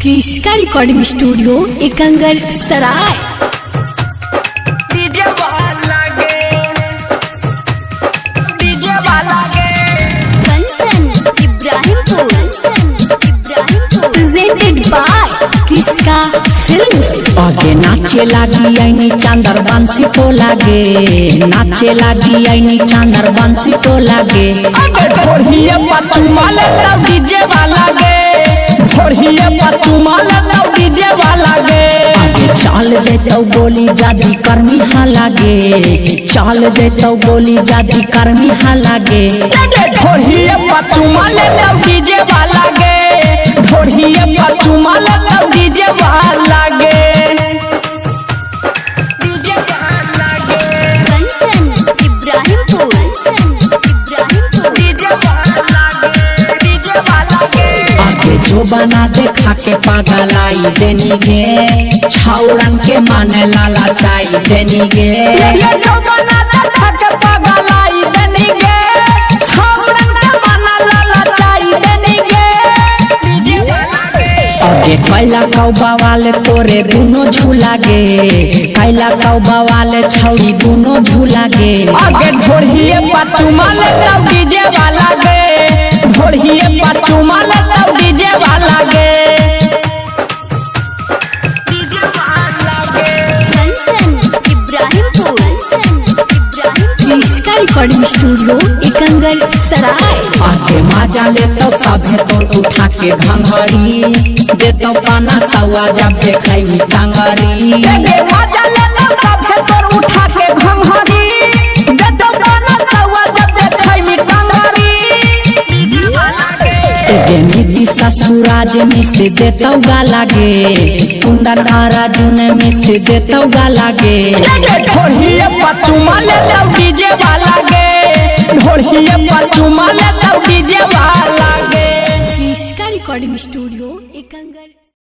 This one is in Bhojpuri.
क्रिस्का रिकॉर्डिंग स्टूडियो एकंगर सराय। डीजे वाला गे Kanchan Ibrahimpur presented by Kriska films. आगे नाचे लागी आईनी चांदर बांसी तो लागे, नाचे लागी आईनी चांदर बांसी तो लागे। अबे ढोढ़िया पचू माले तब डीजे वाला गे, ढोढ़िया पचू माले तब डीजे वाला गे। आगे चाल देतौ गोली जादी कर्मी हा लागे, चाल देतौ गोली जादी कर्मी हा लागे। अबे ढोढ़िया पचू माले तब डीजे वाला गे, ढोढ़िया पचू माले तब डीजे वाला गे। डीजे वाला गे कंचन इब्राहिमपुर डीजे वाला गे। आगे जो बना देखा के पागल आई देनी गे, छाउरन के माने लाला चाई देनी गे। ये जो बना देखा के पागल आई देनी गे, छाउरन के माने लाला चाई देनी गे। डीजे वाला गे आगे कैला कौबा वाले तोरे दोनों झूला गे, कैला कौबा वाले छौरी दोनों झूला गे। आगे ढोढ़िए पचू माले तब डीजे वाला गे, ढोढ़िए पचू माले तब डीजे वाला गे। डीजे वाला गे कंचन इब्राहिमपुर क्रिस्का रिकॉर्डिंग स्टूडियो एकंगर सराय। आगे मजा ले तो सभे तो उठा के घंघरी, देतो पाना सवा जब देखै मी टांगरी। देखे मजा ले तो सबसे तोर उठा के घंघरी, देतो गाना सवा जब देखै मी टांगरी। डीजे वाला गे एगे नीति ससुराज में से देतो गाला गे, कुंदन अर्जुन में से देतो गाला गे। देखे ढोढ़िए पचू माले तब डीजे वाला गे, ढोढ़िए पचू माले तब डीजे वाला गे। क्रिस्का रिकॉर्डिंग स्टूडियो एकंगर